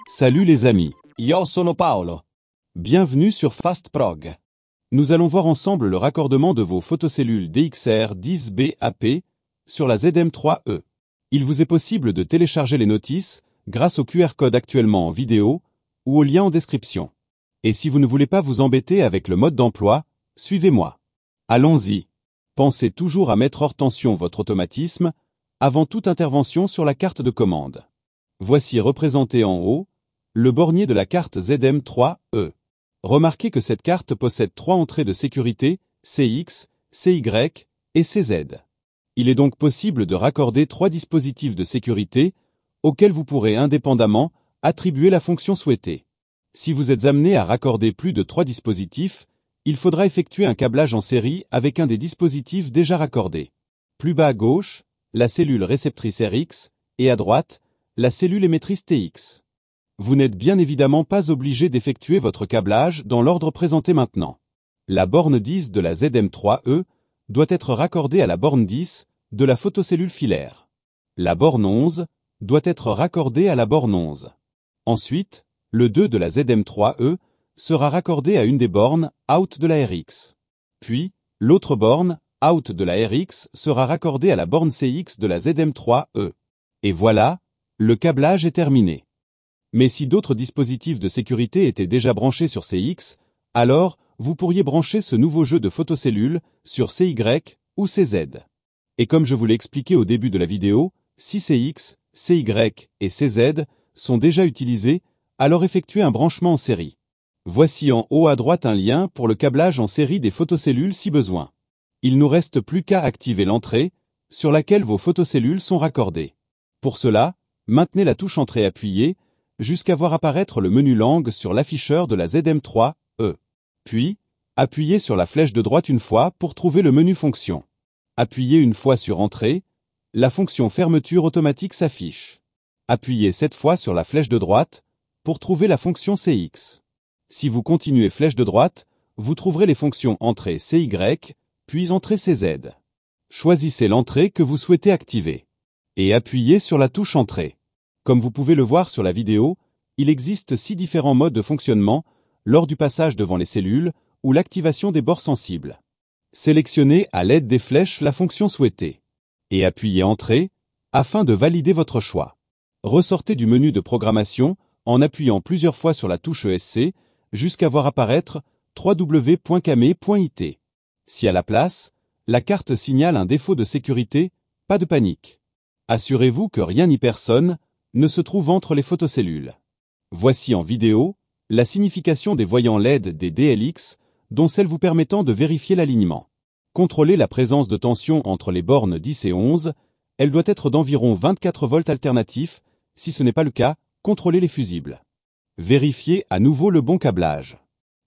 Salut les amis. Io sono Paolo. Bienvenue sur FastProg. Nous allons voir ensemble le raccordement de vos photocellules DXR10BAP sur la ZM3E. Il vous est possible de télécharger les notices grâce au QR code actuellement en vidéo ou au lien en description. Et si vous ne voulez pas vous embêter avec le mode d'emploi, suivez-moi. Allons-y. Pensez toujours à mettre hors tension votre automatisme avant toute intervention sur la carte de commande. Voici représenté en haut le bornier de la carte ZM3E. Remarquez que cette carte possède 3 entrées de sécurité, CX, CY et CZ. Il est donc possible de raccorder 3 dispositifs de sécurité auxquels vous pourrez indépendamment attribuer la fonction souhaitée. Si vous êtes amené à raccorder plus de 3 dispositifs, il faudra effectuer un câblage en série avec un des dispositifs déjà raccordés. Plus bas à gauche, la cellule réceptrice RX et à droite, la cellule émettrice TX. Vous n'êtes bien évidemment pas obligé d'effectuer votre câblage dans l'ordre présenté maintenant. La borne 10 de la ZM3E doit être raccordée à la borne 10 de la photocellule filaire. La borne 11 doit être raccordée à la borne 11. Ensuite, le 2 de la ZM3E sera raccordé à une des bornes out de la RX. Puis, l'autre borne out de la RX sera raccordée à la borne CX de la ZM3E. Et voilà, le câblage est terminé. Mais si d'autres dispositifs de sécurité étaient déjà branchés sur CX, alors vous pourriez brancher ce nouveau jeu de photocellules sur CY ou CZ. Et comme je vous l'ai expliqué au début de la vidéo, si CX, CY et CZ sont déjà utilisés, alors effectuez un branchement en série. Voici en haut à droite un lien pour le câblage en série des photocellules si besoin. Il nous reste plus qu'à activer l'entrée, sur laquelle vos photocellules sont raccordées. Pour cela, maintenez la touche entrée appuyée, jusqu'à voir apparaître le menu langue sur l'afficheur de la ZM3E. Puis, appuyez sur la flèche de droite une fois pour trouver le menu fonction. Appuyez une fois sur Entrée, la fonction fermeture automatique s'affiche. Appuyez 7 fois sur la flèche de droite pour trouver la fonction CX. Si vous continuez flèche de droite, vous trouverez les fonctions Entrée CY, puis Entrée CZ. Choisissez l'entrée que vous souhaitez activer. Et appuyez sur la touche Entrée. Comme vous pouvez le voir sur la vidéo, il existe 6 différents modes de fonctionnement lors du passage devant les cellules ou l'activation des bords sensibles. Sélectionnez à l'aide des flèches la fonction souhaitée et appuyez Entrée afin de valider votre choix. Ressortez du menu de programmation en appuyant plusieurs fois sur la touche ESC jusqu'à voir apparaître www.came.it. Si à la place, la carte signale un défaut de sécurité, pas de panique. Assurez-vous que rien ni personne ne se trouve entre les photocellules. Voici en vidéo la signification des voyants LED des DLX, dont celle vous permettant de vérifier l'alignement. Contrôlez la présence de tension entre les bornes 10 et 11, elle doit être d'environ 24 volts alternatifs, si ce n'est pas le cas, contrôlez les fusibles. Vérifiez à nouveau le bon câblage.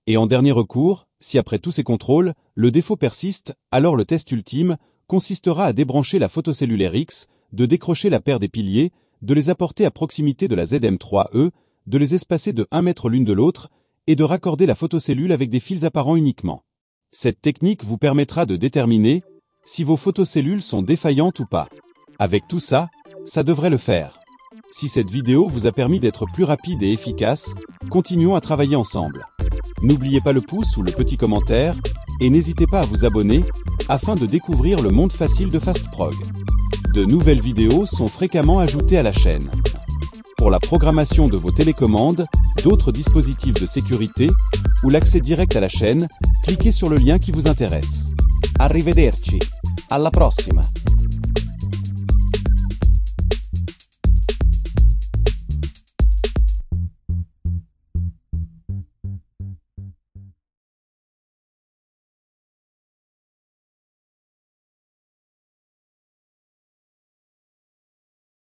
Et en dernier recours, si après tous ces contrôles, le défaut persiste, alors le test ultime consistera à débrancher la photocellule RX, de décrocher la paire des piliers, de les apporter à proximité de la ZM3E, de les espacer de 1 mètre l'une de l'autre, et de raccorder la photocellule avec des fils apparents uniquement. Cette technique vous permettra de déterminer si vos photocellules sont défaillantes ou pas. Avec tout ça, ça devrait le faire. Si cette vidéo vous a permis d'être plus rapide et efficace, continuons à travailler ensemble. N'oubliez pas le pouce ou le petit commentaire, et n'hésitez pas à vous abonner, afin de découvrir le monde facile de FastProg. De nouvelles vidéos sont fréquemment ajoutées à la chaîne. Pour la programmation de vos télécommandes, d'autres dispositifs de sécurité ou l'accès direct à la chaîne, cliquez sur le lien qui vous intéresse. Arrivederci. Alla prossima.